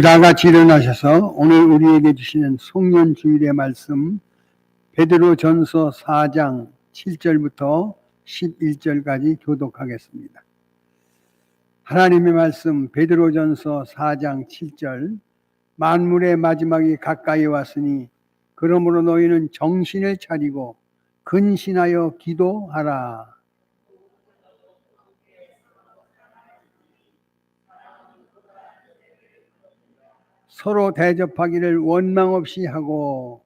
다 같이 일어나셔서 오늘 우리에게 주시는 송년주일의 말씀 베드로전서 4장 7절부터 11절까지 교독하겠습니다. 하나님의 말씀 베드로전서 4장 7절 만물의 마지막이 가까이 왔으니 그러므로 너희는 정신을 차리고 근신하여 기도하라. 서로 대접하기를 원망 없이 하고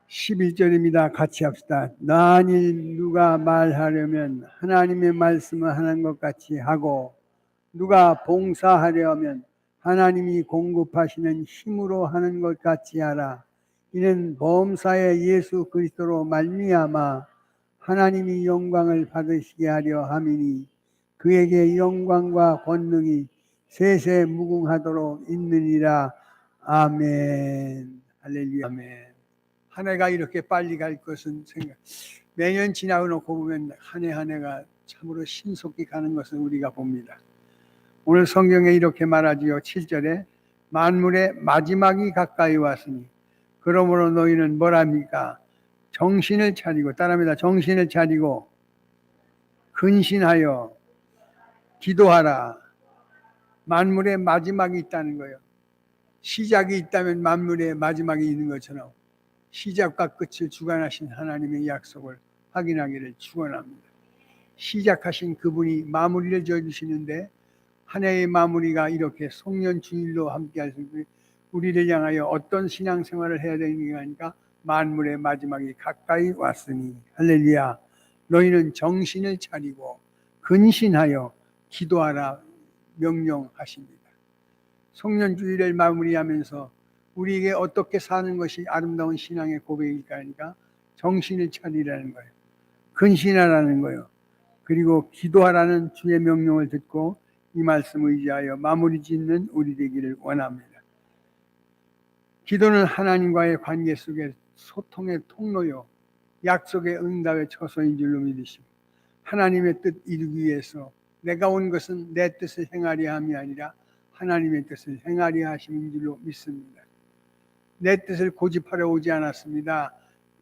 11절입니다. 같이 합시다. 만일 누가 말하려면 하나님의 말씀을 하는 것 같이 하고 누가 봉사하려면 하나님이 공급하시는 힘으로 하는 것 같이 하라. 이는 범사의 예수 그리스도로 말미암아 하나님이 영광을 받으시게 하려 함이니 그에게 영광과 권능이 세세 무궁하도록 있느니라. 아멘. 할렐루야. 아멘. 한 해가 이렇게 빨리 갈 것은 매년 지나고 놓고 보면 한 해 한 해가 참으로 신속히 가는 것을 우리가 봅니다. 오늘 성경에 이렇게 말하지요. 7절에 만물의 마지막이 가까이 왔으니 그러므로 너희는 뭐랍니까? 정신을 차리고, 따라합니다. 정신을 차리고 근신하여 기도하라. 만물의 마지막이 있다는 거예요. 시작이 있다면 만물의 마지막이 있는 것처럼 시작과 끝을 주관하신 하나님의 약속을 확인하기를 축원합니다. 시작하신 그분이 마무리를 지어주시는데 한 해의 마무리가 이렇게 송년주일로 함께할 수 있는 우리를 향하여 어떤 신앙생활을 해야 되는가 하니까 만물의 마지막이 가까이 왔으니 할렐루야. 너희는 정신을 차리고 근신하여 기도하라 명령하십니다. 송년주일을 마무리하면서 우리에게 어떻게 사는 것이 아름다운 신앙의 고백일까 하니까 정신을 차리라는 거예요. 근신하라는 거예요. 그리고 기도하라는 주의 명령을 듣고 이 말씀을 의지하여 마무리 짓는 우리 되기를 원합니다. 기도는 하나님과의 관계 속에 소통의 통로요, 약속의 응답의 처소인 줄로 믿으시고 하나님의 뜻 이루기 위해서 내가 온 것은 내 뜻을 행하려 함이 아니라 하나님의 뜻을 행하려 하심인 줄로 믿습니다. 내 뜻을 고집하려 오지 않았습니다.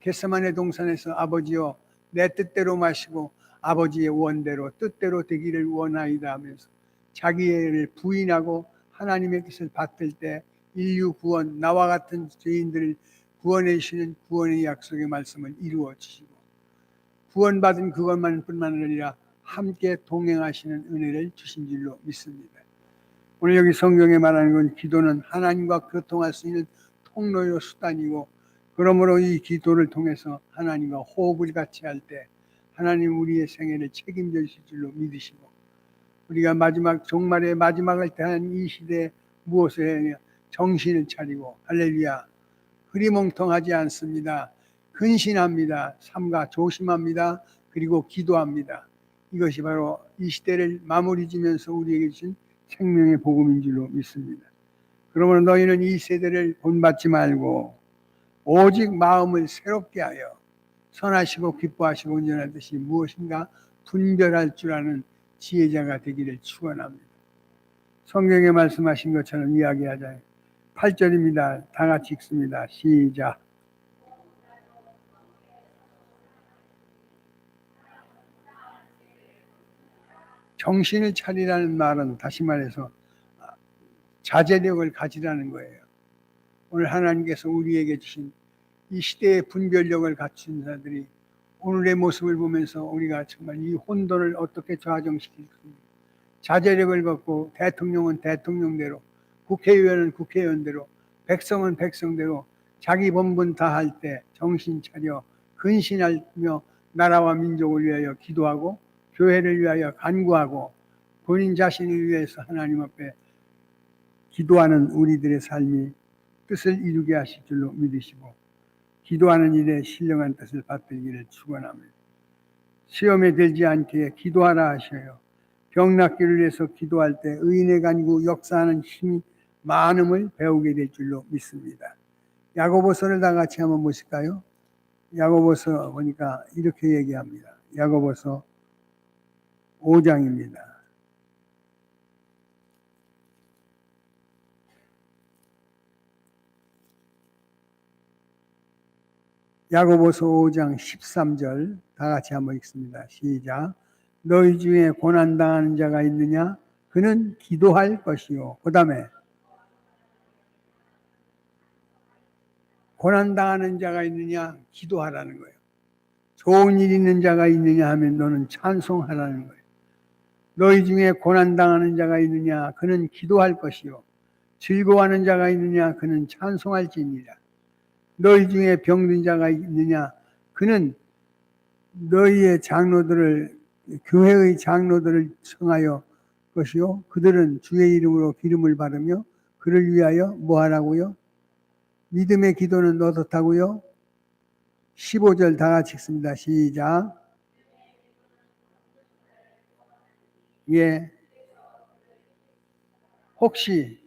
겟세마네 동산에서 아버지여 내 뜻대로 마시고 아버지의 원대로 뜻대로 되기를 원하이다 하면서 자기를 부인하고 하나님의 뜻을 받들 때 인류 구원, 나와 같은 죄인들을 구원해 주시는 구원의 약속의 말씀을 이루어 주시고 구원받은 그것만 뿐만 아니라 함께 동행하시는 은혜를 주신 줄로 믿습니다. 오늘 여기 성경에 말하는 건 기도는 하나님과 교통할 수 있는 통로요 수단이고 그러므로 이 기도를 통해서 하나님과 호흡을 같이 할 때 하나님 우리의 생애를 책임져 주실 줄로 믿으시고 우리가 마지막 종말의 마지막을 대한 이 시대에 무엇을 해야 하냐 정신을 차리고 할렐루야 흐리멍텅하지 않습니다. 근신합니다. 삼가 조심합니다. 그리고 기도합니다. 이것이 바로 이 시대를 마무리 지면서 우리에게 주신 생명의 복음인 줄로 믿습니다. 그러므로 너희는 이 세대를 본받지 말고 오직 마음을 새롭게 하여 선하시고 기뻐하시고 온전한 뜻이 무엇인가 분별할 줄 아는 지혜자가 되기를 축원합니다. 성경에 말씀하신 것처럼 이야기하자. 8절입니다. 다 같이 읽습니다. 시작. 정신을 차리라는 말은 다시 말해서 자제력을 가지라는 거예요. 오늘 하나님께서 우리에게 주신 이 시대의 분별력을 갖춘 자들이 오늘의 모습을 보면서 우리가 정말 이 혼돈을 어떻게 좌정시킬 것인가. 자제력을 갖고 대통령은 대통령대로, 국회의원은 국회의원대로, 백성은 백성대로 자기 본분 다 할 때 정신 차려 근신하며 나라와 민족을 위하여 기도하고 교회를 위하여 간구하고 본인 자신을 위해서 하나님 앞에 기도하는 우리들의 삶이 뜻을 이루게 하실 줄로 믿으시고 기도하는 일에 신령한 뜻을 받들기를 축원합니다. 시험에 들지 않게 기도하라 하셔요. 병 낫기를 위해서 기도할 때 의인의 간구 역사하는 힘이 많음을 배우게 될 줄로 믿습니다. 야고보서를 다 같이 한번 보실까요? 야고보서 보니까 이렇게 얘기합니다. 야고보서 5장입니다. 야고보서 5장 13절 다 같이 한번 읽습니다. 시작. 너희 중에 고난당하는 자가 있느냐? 그는 기도할 것이요. 그 다음에 고난당하는 자가 있느냐? 기도하라는 거예요. 좋은 일 있는 자가 있느냐 하면 너는 찬송하라는 거예요. 너희 중에 고난당하는 자가 있느냐? 그는 기도할 것이요. 즐거워하는 자가 있느냐? 그는 찬송할지니라. 너희 중에 병든 자가 있느냐? 그는 너희의 장로들을 교회의 장로들을 청하여 것이요. 그들은 주의 이름으로 기름을 바르며 그를 위하여 뭐 하라고요? 믿음의 기도는 어떻다고요? 15절 다 같이 읽습니다. 시작. 예. 혹시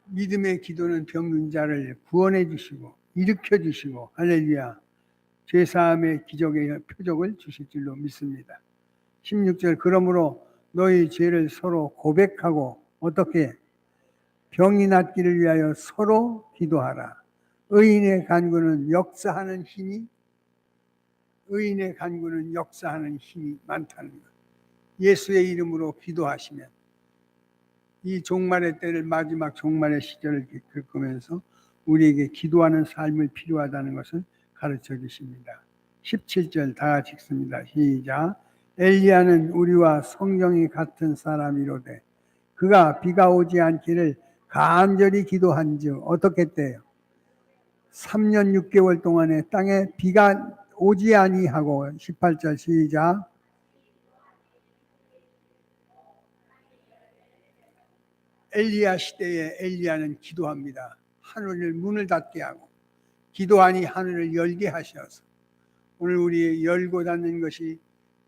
믿음의 기도는 병든 자를 구원해 주시고 일으켜 주시고 할렐루야. 죄사함의 기적의 표적을 주실 줄로 믿습니다. 16절 그러므로 너희 죄를 서로 고백하고 어떻게 병이 낫기를 위하여 서로 기도하라. 의인의 간구는 역사하는 힘이 많다는 것. 예수의 이름으로 기도하시면 이 종말의 때를 마지막 종말의 시절을 겪으면서 우리에게 기도하는 삶을 필요하다는 것을 가르쳐 주십니다. 17절 다 같이 읽습니다. 시작. 엘리야는 우리와 성경이 같은 사람이로되 그가 비가 오지 않기를 간절히 기도한즉 어떻게 했대요? 3년 6개월 동안에 땅에 비가 오지 아니하고 18절 시작. 엘리야 시대에 엘리야는 기도합니다. 하늘을 문을 닫게 하고 기도하니 하늘을 열게 하셔서 오늘 우리 열고 닫는 것이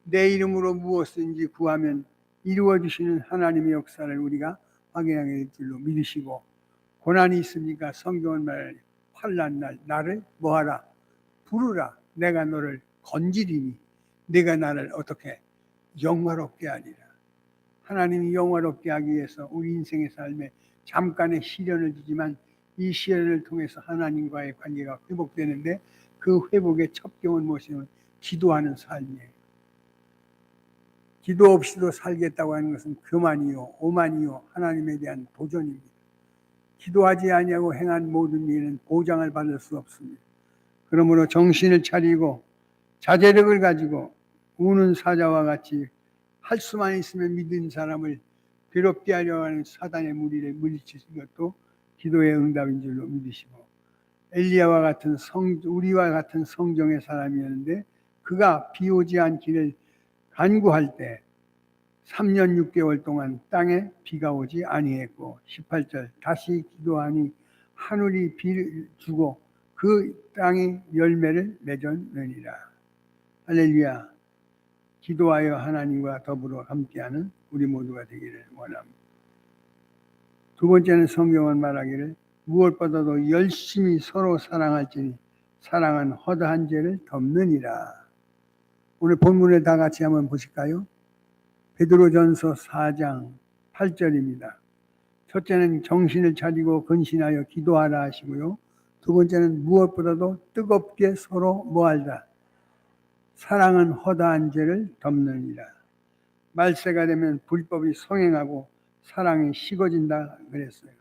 내 이름으로 무엇인지 구하면 이루어 주시는 하나님의 역사를 우리가 확인하게 될 줄로 믿으시고 고난이 있습니까? 성경은 말하니 환난 날 나를 뭐하라? 부르라. 내가 너를 건지리니 내가 나를 어떻게 영화롭게 하리라. 하나님이 영화롭게 하기 위해서 우리 인생의 삶에 잠깐의 시련을 주지만 이 시련을 통해서 하나님과의 관계가 회복되는데 그 회복의 첫 경은 무엇이냐면 기도하는 삶이에요. 기도 없이도 살겠다고 하는 것은 교만이요 오만이요 하나님에 대한 도전입니다. 기도하지 아니하고 행한 모든 일은 보장을 받을 수 없습니다. 그러므로 정신을 차리고 자제력을 가지고 우는 사자와 같이 할 수만 있으면 믿은 사람을 괴롭게 하려고 하는 사단의 무리를 물리치는 것도 기도의 응답인 줄로 믿으시고 엘리야와 같은 우리와 같은 성정의 사람이었는데 그가 비 오지 않기를 간구할 때 3년 6개월 동안 땅에 비가 오지 아니했고 18절 다시 기도하니 하늘이 비를 주고 그 땅이 열매를 맺었느니라. 할렐루야. 기도하여 하나님과 더불어 함께하는 우리 모두가 되기를 원합니다. 두 번째는 성경은 말하기를 무엇보다도 열심히 서로 사랑할지니 사랑은 허다한 죄를 덮느니라. 오늘 본문을 다 같이 한번 보실까요? 베드로전서 4장 8절입니다. 첫째는 정신을 차리고 근신하여 기도하라 하시고요. 두 번째는 무엇보다도 뜨겁게 서로 뭐하자. 사랑은 허다한 죄를 덮느니라. 말세가 되면 불법이 성행하고 사랑이 식어진다 그랬어요.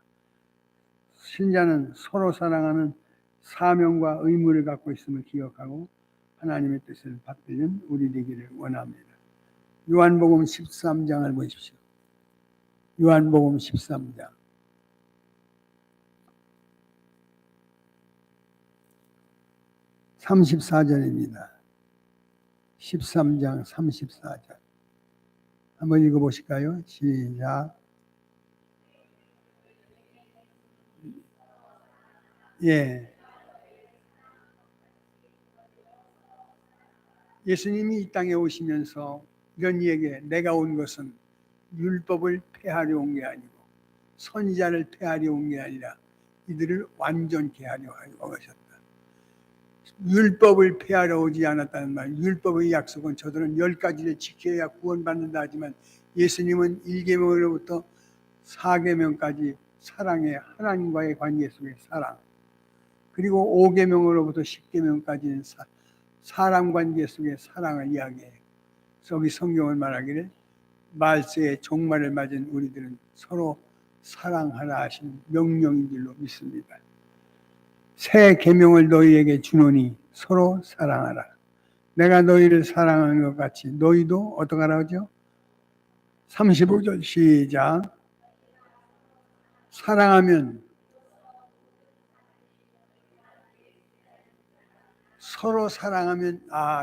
신자는 서로 사랑하는 사명과 의무를 갖고 있음을 기억하고 하나님의 뜻을 받들는 우리 되기를 원합니다. 요한복음 13장을 보십시오. 요한복음 13장. 34절입니다. 13장 34절. 한번 읽어보실까요? 시작. 예. 예수님이 이 땅에 오시면서 이런 얘기에 내가 온 것은 율법을 폐하려 온 게 아니고 선지자를 폐하려 온 게 아니라 이들을 완전케 하려 하셨다. 율법을 폐하러 오지 않았다는 말. 율법의 약속은 저들은 10가지를 지켜야 구원받는다 하지만 예수님은 1계명으로부터 4계명까지 사랑의 하나님과의 관계 속의 사랑, 그리고 5계명으로부터 10계명까지는 사람 관계 속의 사랑을 이야기해요. 여기 성경은 말하기를 말세의 종말을 맞은 우리들은 서로 사랑하라 하신 명령인 줄로 믿습니다. 새 계명을 너희에게 주노니 서로 사랑하라. 내가 너희를 사랑하는 것 같이 너희도 어떡하라 하죠? 35절 시작. 사랑하면 서로 사랑하면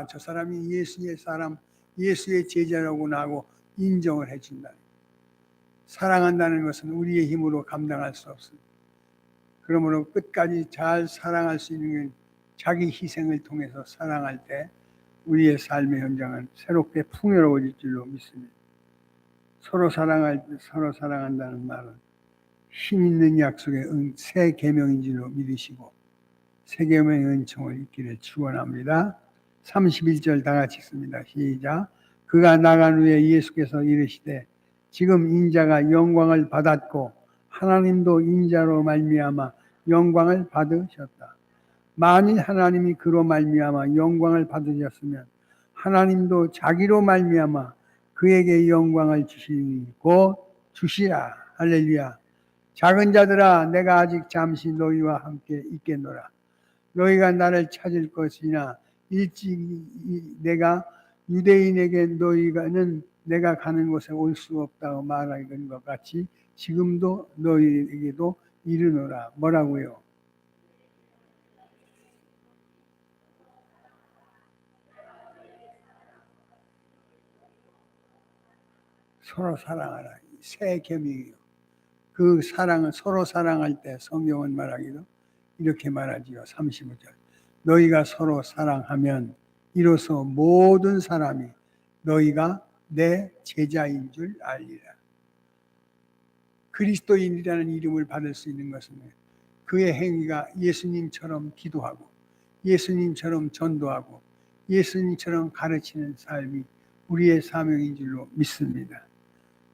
저 사람이 예수의 사람, 예수의 제자라구나 하고 인정을 해준다. 사랑한다는 것은 우리의 힘으로 감당할 수 없습니다. 그러므로 끝까지 잘 사랑할 수 있는 건 자기 희생을 통해서 사랑할 때 우리의 삶의 현장은 새롭게 풍요로워질 줄로 믿습니다. 서로 사랑한다는 말은 힘 있는 약속의 새 계명인 줄로 믿으시고 새 계명의 은총을 잊기를 축원합니다. 31절 다 같이 읽습니다. 시작. 그가 나간 후에 예수께서 이르시되 지금 인자가 영광을 받았고 하나님도 인자로 말미암아 영광을 받으셨다. 만일 하나님이 그로 말미암아 영광을 받으셨으면 하나님도 자기로 말미암아 그에게 영광을 주시니 곧 주시라. 할렐루야. 작은 자들아 내가 아직 잠시 너희와 함께 있겠노라. 너희가 나를 찾을 것이나 일찍 내가 유대인에게 너희가는 내가 가는 곳에 올 수 없다고 말하는 것 같이 지금도 너희에게도 이르노라. 뭐라고요? 서로 사랑하라. 새 계명이요. 그 사랑은 서로 사랑할 때 성경은 말하기도 이렇게 말하지요. 35절. 너희가 서로 사랑하면 이로써 모든 사람이 너희가 내 제자인 줄 알리라. 그리스도인이라는 이름을 받을 수 있는 것은 그의 행위가 예수님처럼 기도하고 예수님처럼 전도하고 예수님처럼 가르치는 삶이 우리의 사명인 줄로 믿습니다.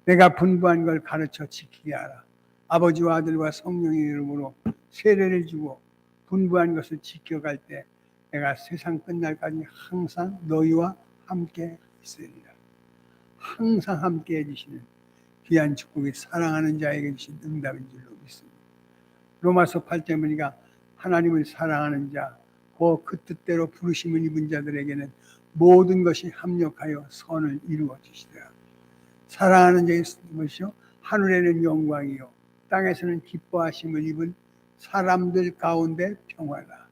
내가 분부한 걸 가르쳐 지키게 하라. 아버지와 아들과 성령의 이름으로 세례를 주고 분부한 것을 지켜갈 때 내가 세상 끝날까지 항상 너희와 함께 있으리라. 항상 함께 해주시는 귀한 축복이 사랑하는 자에게 주신 응답인 줄로 믿습니다. 로마서 8장 보니까 하나님을 사랑하는 자, 그 뜻대로 부르심을 입은 자들에게는 모든 것이 합력하여 선을 이루어 주시더라. 사랑하는 자의 것이요 하늘에는 영광이요 땅에서는 기뻐하심을 입은 사람들 가운데 평화다.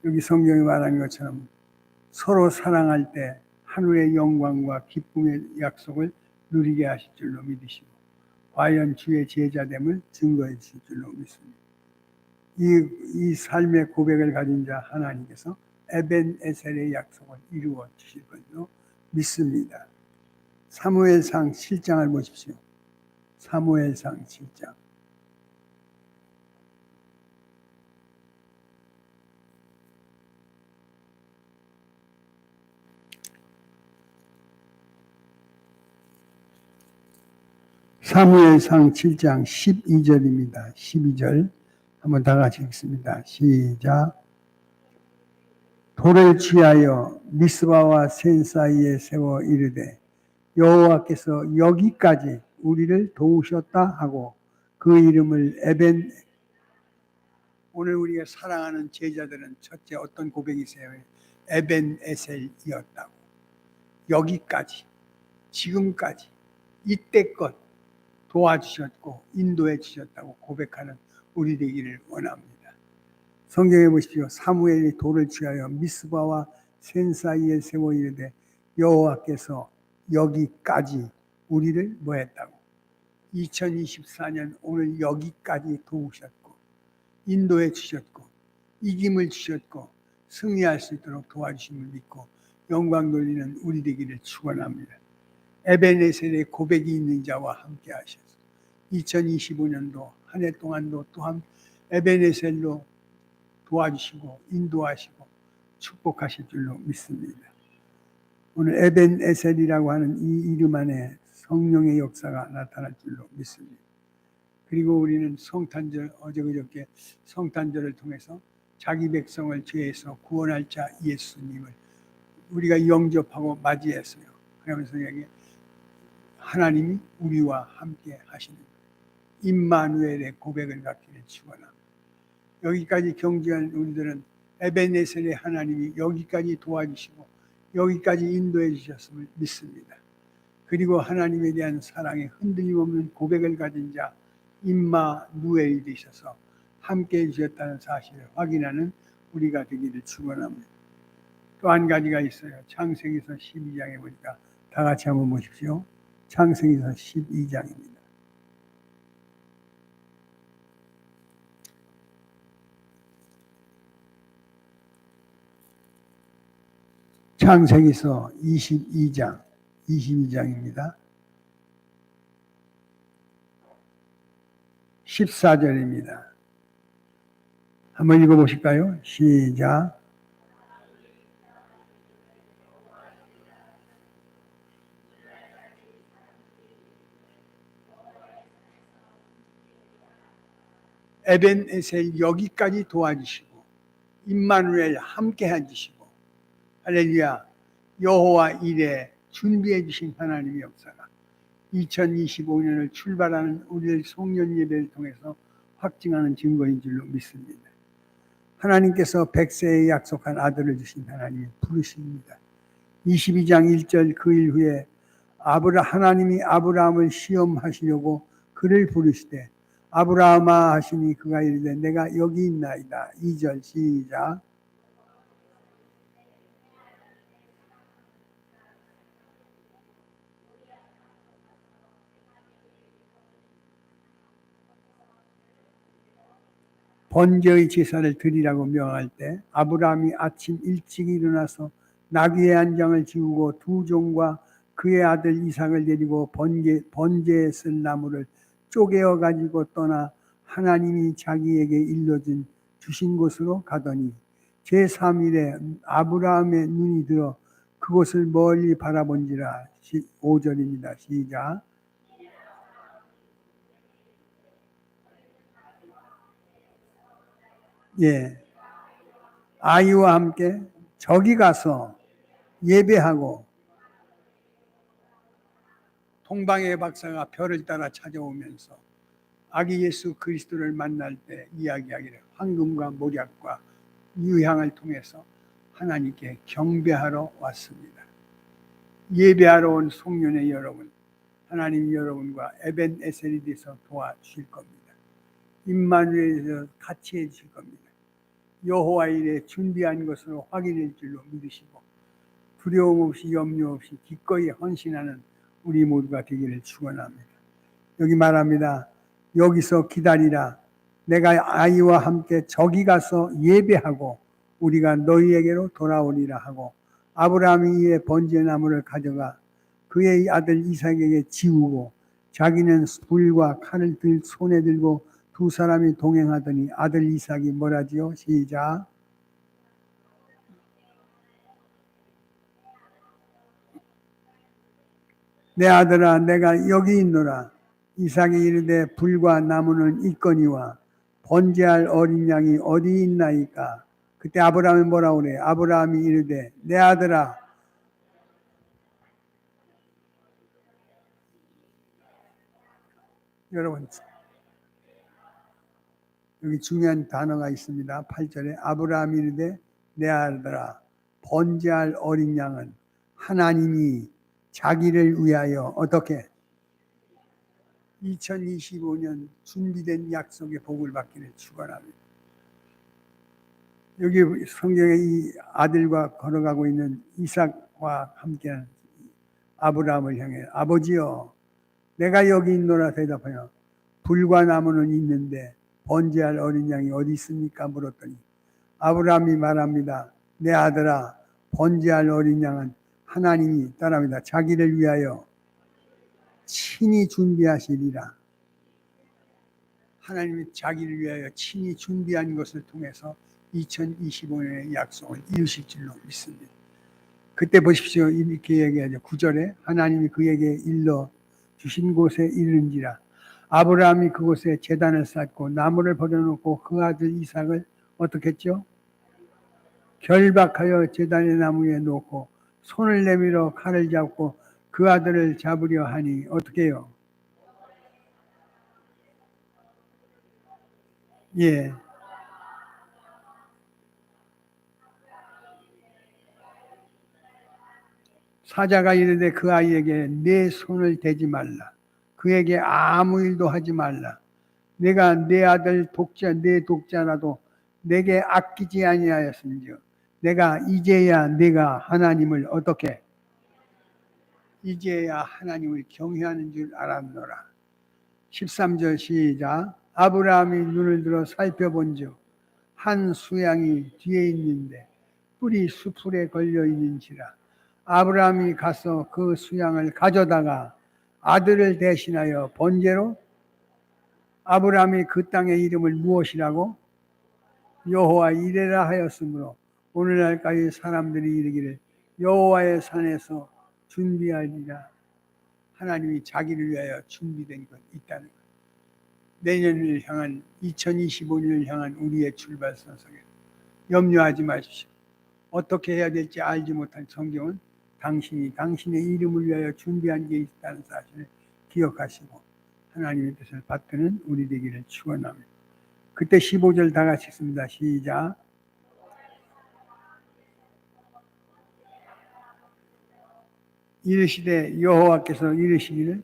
여기 성경이 말하는 것처럼 서로 사랑할 때 하늘의 영광과 기쁨의 약속을 누리게 하실 줄로 믿으시고 과연 주의 제자됨을 증거해 주실 줄로 믿습니다. 이 삶의 고백을 가진 자 하나님께서 에벤에셀의 약속을 이루어 주실 것으로 믿습니다. 사무엘상 7장을 보십시오. 사무엘상 7장. 사무엘상 7장 12절입니다. 12절 한번 다 같이 읽습니다. 시작. 돌을 취하여 미스바와 센 사이에 세워 이르되 여호와께서 여기까지 우리를 도우셨다 하고 그 이름을 에벤. 오늘 우리가 사랑하는 제자들은 첫째 어떤 고백이세요? 에벤에셀이었다고. 여기까지, 지금까지, 이때껏 도와주셨고 인도해 주셨다고 고백하는 우리 되기를 원합니다. 성경에 보십시오. 사무엘이 돌을 취하여 미스바와 센 사이에 세워 이르되 여호와께서 여기까지 우리를 뭐 했다고? 2024년 오늘 여기까지 도우셨고 인도해 주셨고 이김을 주셨고 승리할 수 있도록 도와주심을 믿고 영광 돌리는 우리 되기를 축원합니다. 에벤에셀의 고백이 있는 자와 함께 하셔서 2025년도 한 해 동안도 또한 에베네셀로 도와주시고 인도하시고 축복하실 줄로 믿습니다. 오늘 에벤에셀이라고 하는 이 이름 안에 성령의 역사가 나타날 줄로 믿습니다. 그리고 우리는 성탄절, 어제 그저께 성탄절을 통해서 자기 백성을 죄에서 구원할 자 예수님을 우리가 영접하고 맞이했어요. 그러면서 여기 하나님이 우리와 함께 하시는 임마누엘의 고백을 갖기를 축원합니다. 여기까지 경지한 우리들은 에베네셀의 하나님이 여기까지 도와주시고 여기까지 인도해 주셨음을 믿습니다. 그리고 하나님에 대한 사랑에 흔들림 없는 고백을 가진 자 임마누엘이 되셔서 함께 해주셨다는 사실을 확인하는 우리가 되기를 축원합니다. 또 한 가지가 있어요. 창세기서 12장에 보니까 다 같이 한번 보십시오. 창세기서 12장입니다. 창세기서 22장입니다. 14절입니다. 한번 읽어보실까요? 시작. 에벤에셀 여기까지 도와주시고 임마누엘 함께 해주시고 할렐루야. 여호와 일에 준비해 주신 하나님의 역사가 2025년을 출발하는 우리의 송년 예배를 통해서 확증하는 증거인 줄로 믿습니다. 하나님께서 백세에 약속한 아들을 주신 하나님이 부르십니다. 22장 1절 그 일 후에 하나님이 아브라함을 시험하시려고 그를 부르시되 아브라함아 하시니 그가 이르되 내가 여기 있나이다. 2절 시작. 번제의 제사를 드리라고 명할 때 아브라함이 아침 일찍 일어나서 나귀의 한 장을 지우고 두 종과 그의 아들 이삭을 데리고 번제에 쓸 나무를 쪼개어 가지고 떠나 하나님이 자기에게 일러준 주신 곳으로 가더니 제3일에 아브라함의 눈이 들어 그곳을 멀리 바라본지라. 5절입니다. 시작. 예, 아이와 함께 저기 가서 예배하고 동방의 박사가 별을 따라 찾아오면서 아기 예수 그리스도를 만날 때 이야기하기를 황금과 목약과 유향을 통해서 하나님께 경배하러 왔습니다. 예배하러 온 송년회 여러분, 하나님 여러분과 에벤에셀이 돼서 도와주실 겁니다. 임마누엘에서 같이 해주실 겁니다. 여호와 일에 준비한 것으로 확인할 줄로 믿으시고 두려움 없이 염려 없이 기꺼이 헌신하는 우리 모두가 되기를 축원합니다. 여기 말합니다. 여기서 기다리라. 내가 아이와 함께 저기 가서 예배하고 우리가 너희에게로 돌아오리라 하고 아브라함이 이에 번제나무를 가져가 그의 아들 이삭에게 지우고 자기는 불과 칼을 손에 들고 두 사람이 동행하더니 아들 이삭이 뭐라지요? 시작. 내 아들아 내가 여기 있노라. 이삭이 이르되 불과 나무는 있거니와 번제할 어린 양이 어디 있나이까? 그때 아브라함이 뭐라 그래? 아브라함이 이르되 내 아들아. 여러분 여기 중요한 단어가 있습니다. 8절에 아브라함이 이르되 내 아들아 번제할 어린 양은 하나님이 자기를 위하여 어떻게 2025년 준비된 약속의 복을 받기를 축원합니다. 여기 성경에 이 아들과 걸어가고 있는 이삭과 함께한 아브라함을 향해 아버지여 내가 여기 있노라 대답하여 불과 나무는 있는데 번제할 어린 양이 어디 있습니까? 물었더니 아브라함이 말합니다. 내 아들아 번제할 어린 양은 하나님이 따라합니다. 자기를 위하여 친히 준비하시리라. 하나님이 자기를 위하여 친히 준비한 것을 통해서 2025년의 약속을 이루실 줄로 믿습니다. 그때 보십시오. 이렇게 얘기하죠. 9절에 하나님이 그에게 일러 주신 곳에 이른지라. 아브라함이 그곳에 제단을 쌓고 나무를 버려놓고 그 아들 이삭을 어떻게 했죠? 결박하여 제단의 나무에 놓고 손을 내밀어 칼을 잡고 그 아들을 잡으려 하니 어떻게 해요? 예. 사자가 이르되 그 아이에게 내 손을 대지 말라. 그에게 아무 일도 하지 말라. 내가 내 아들 독자 내 독자라도 내게 아끼지 아니하였은즉 내가 이제야 내가 하나님을 어떻게 이제야 하나님을 경외하는 줄 알았노라. 13절 시작. 아브라함이 눈을 들어 살펴본즉 한 수양이 뒤에 있는데 뿔이 수풀에 걸려 있는지라. 아브라함이 가서 그 수양을 가져다가 아들을 대신하여 번제로 아브라함이 그 땅의 이름을 무엇이라고 여호와 이레라 하였으므로 오늘날까지 사람들이 이르기를 여호와의 산에서 준비하리라. 하나님이 자기를 위하여 준비된 것 있다는 것. 내년을 향한 2025년을 향한 우리의 출발선상에 염려하지 마십시오. 어떻게 해야 될지 알지 못한 성경은 당신이 당신의 이름을 위하여 준비한 게 있다는 사실을 기억하시고 하나님의 뜻을 받드는 우리 되기를 축원합니다. 그때 15절 다 같이 읽습니다. 시작. 이르시되 여호와께서 이르시기를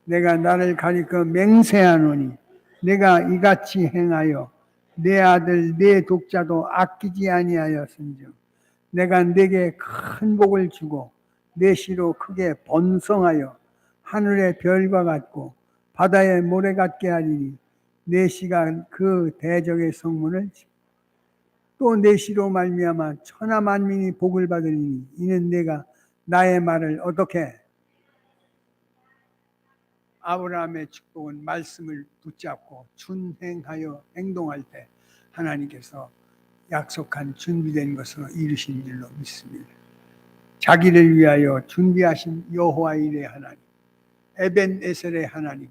내가 나를 가리켜 맹세하노니 내가 이같이 행하여 내 아들 내 독자도 아끼지 아니하였은즉 내가 내게 큰 복을 주고 내 씨로 크게 번성하여 하늘의 별과 같고 바다의 모래 같게 하리니 내 씨가 그 대적의 성문을 또 내 씨로 말미암아 천하 만민이 복을 받으리니 이는 내가 나의 말을 어떻게 아브라함의 축복은 말씀을 붙잡고 준행하여 행동할 때 하나님께서 약속한 준비된 것으로 이루신 줄로 믿습니다. 자기를 위하여 준비하신 여호와 일의 하나님, 에벤에셀의 하나님,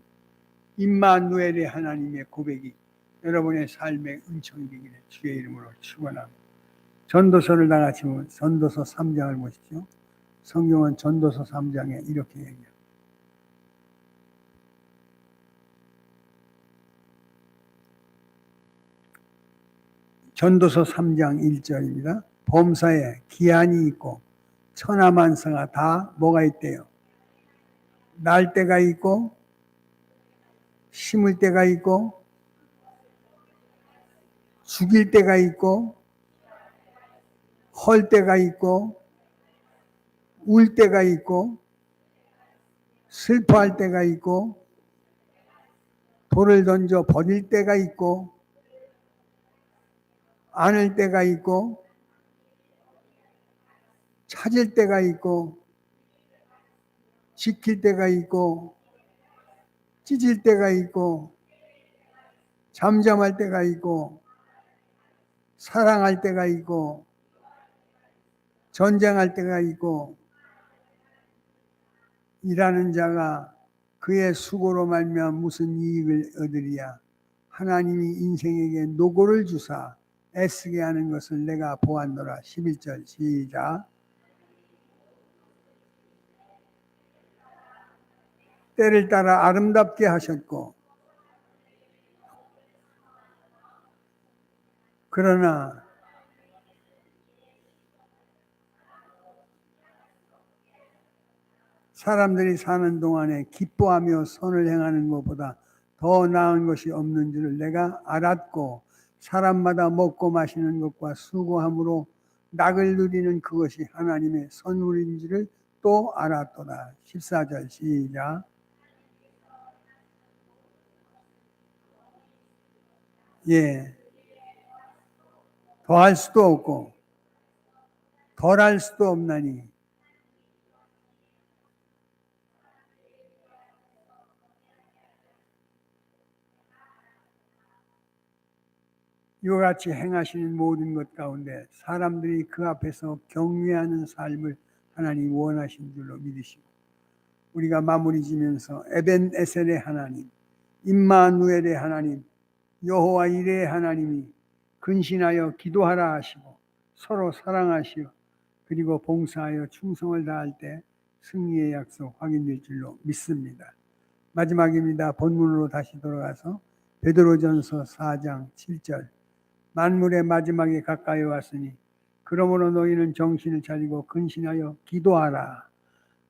임마누엘의 하나님의 고백이 여러분의 삶의 은총이 되기를 주의 이름으로 축원합니다. 전도서를 다 같이 보면 전도서 3장을 보십시오. 성경은 전도서 3장에 이렇게 얘기합니다. 전도서 3장 1절입니다. 범사에 기한이 있고 천하만사가 다 뭐가 있대요? 날 때가 있고 심을 때가 있고 죽일 때가 있고 헐 때가 있고 울 때가 있고 슬퍼할 때가 있고 돌을 던져 버릴 때가 있고 안을 때가 있고 찾을 때가 있고 지킬 때가 있고 찢을 때가 있고 잠잠할 때가 있고 사랑할 때가 있고 전쟁할 때가 있고 일하는 자가 그의 수고로 말미암아 무슨 이익을 얻으리야. 하나님이 인생에게 노고를 주사 애쓰게 하는 것을 내가 보았노라. 11절 시작. 때를 따라 아름답게 하셨고 그러나 사람들이 사는 동안에 기뻐하며 선을 행하는 것보다 더 나은 것이 없는 줄을 내가 알았고 사람마다 먹고 마시는 것과 수고함으로 낙을 누리는 그것이 하나님의 선물인 줄을 또 알았도다. 14절 시작. 예, 더할 수도 없고 덜할 수도 없나니 이와 같이 행하시는 모든 것 가운데 사람들이 그 앞에서 경외하는 삶을 하나님 원하신 줄로 믿으시고, 우리가 마무리 지면서 에벤 에셀의 하나님, 임마누엘의 하나님, 여호와 이레의 하나님이 근신하여 기도하라 하시고 서로 사랑하시어 그리고 봉사하여 충성을 다할 때 승리의 약속 확인될 줄로 믿습니다. 마지막입니다. 본문으로 다시 돌아가서 베드로전서 4장 7절, 만물의 마지막에 가까이 왔으니 그러므로 너희는 정신을 차리고 근신하여 기도하라.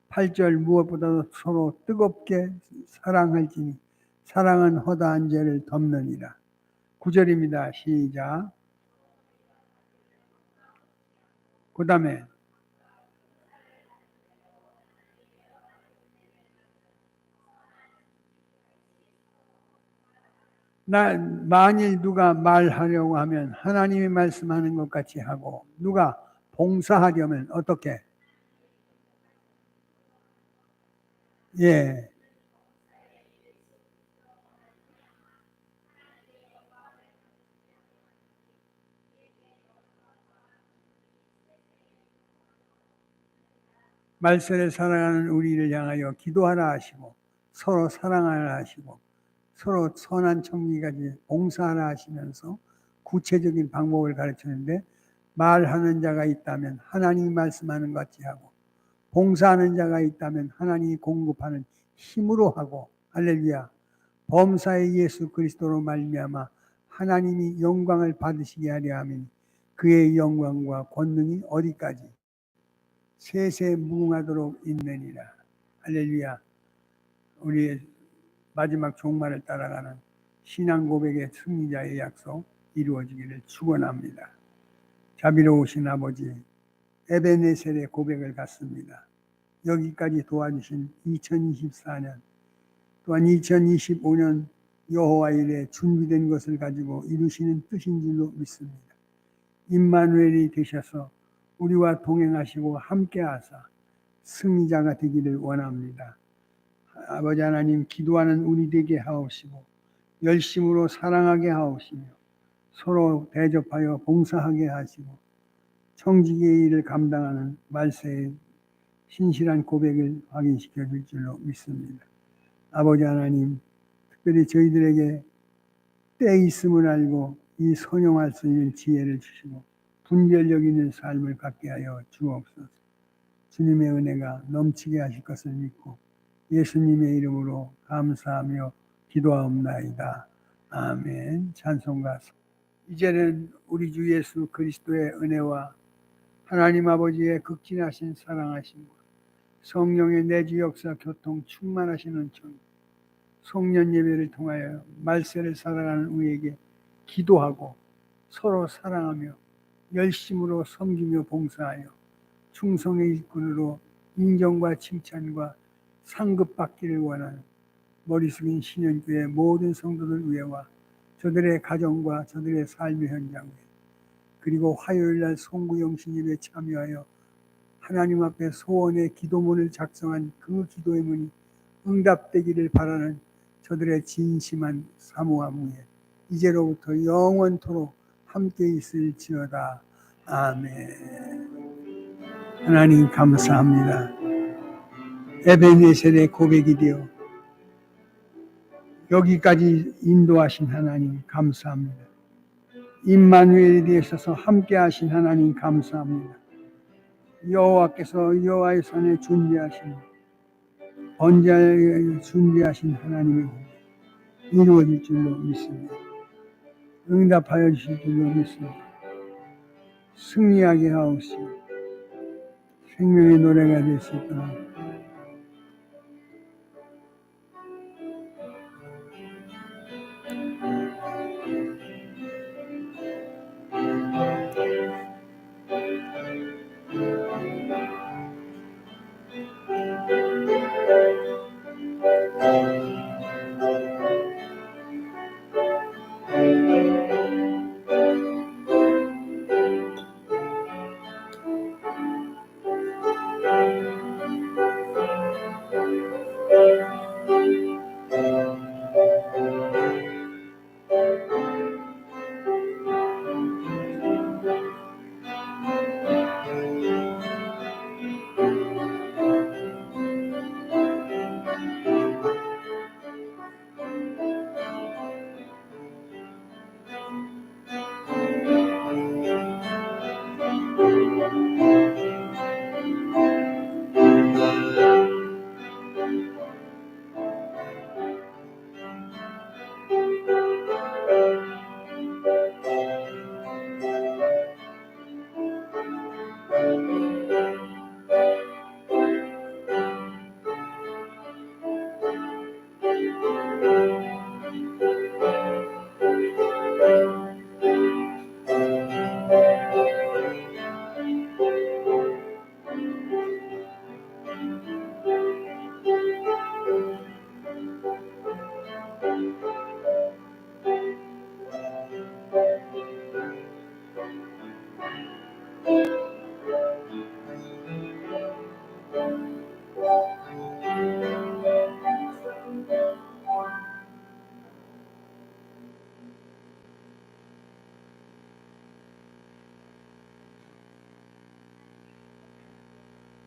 8절, 무엇보다도 서로 뜨겁게 사랑할지니 사랑은 허다한 죄를 덮느니라. 9절입니다. 시작. 그 다음에 만일 누가 말하려고 하면 하나님이 말씀하는 것 같이 하고, 누가 봉사하려면 어떻게? 예. 말세를 살아가는 우리를 향하여 기도하라 하시고 서로 사랑하라 하시고 서로 선한 청기까지 봉사하라 하시면서 구체적인 방법을 가르치는데, 말하는 자가 있다면 하나님이 말씀하는 것 같이 하고, 봉사하는 자가 있다면 하나님이 공급하는 힘으로 하고, 할렐루야, 범사의 예수 그리스도로 말미암아 하나님이 영광을 받으시게 하려 하면 그의 영광과 권능이 어디까지 세세 무궁하도록 있느니라. 할렐루야. 우리의 마지막 종말을 따라가는 신앙 고백의 승리자의 약속 이루어지기를 축원합니다. 자비로우신 아버지, 에베네셀의 고백을 갖습니다. 여기까지 도와주신 2024년, 또한 2025년 여호와 일에 준비된 것을 가지고 이루시는 뜻인 줄로 믿습니다. 임마누엘이 되셔서 우리와 동행하시고 함께하사 승리자가 되기를 원합니다. 아버지 하나님, 기도하는 우리 되게 하옵시고 열심으로 사랑하게 하옵시며 서로 대접하여 봉사하게 하시고 청지기의 일을 감당하는 말세의 신실한 고백을 확인시켜 줄 줄로 믿습니다. 아버지 하나님, 특별히 저희들에게 때 있음을 알고 이 선용할 수 있는 지혜를 주시고 분별력 있는 삶을 갖게 하여 주옵소서. 주님의 은혜가 넘치게 하실 것을 믿고 예수님의 이름으로 감사하며 기도하옵나이다. 아멘. 찬송가. 이제는 우리 주 예수 그리스도의 은혜와 하나님 아버지의 극진하신 사랑하심과 성령의 내주 역사 교통 충만하신 은총, 송년 예배를 통하여 말세를 살아가는 우리에게 기도하고 서로 사랑하며 열심으로 섬기며 봉사하여 충성의 일꾼으로 인정과 칭찬과 상급받기를 원하는 머리 숙인 신현교의 모든 성도들 위해와 저들의 가정과 저들의 삶의 현장 위에, 그리고 화요일날 송구영신 예배에 참여하여 하나님 앞에 소원의 기도문을 작성한 그 기도의 문이 응답되기를 바라는 저들의 진심한 사모함 위에 이제로부터 영원토록 함께 있을지어다. 아멘. 하나님 감사합니다. 에베네셀의 고백이 되어 여기까지 인도하신 하나님 감사합니다. 임마누엘이 되셔서 함께 하신 하나님 감사합니다. 여호와께서 여호와의 산에 준비하신 번제에 준비하신 하나님의 이루어질 줄로 믿습니다. 응답하여 주실 줄로 믿습니다. 승리하게 하옵시고 생명의 노래가 되시도록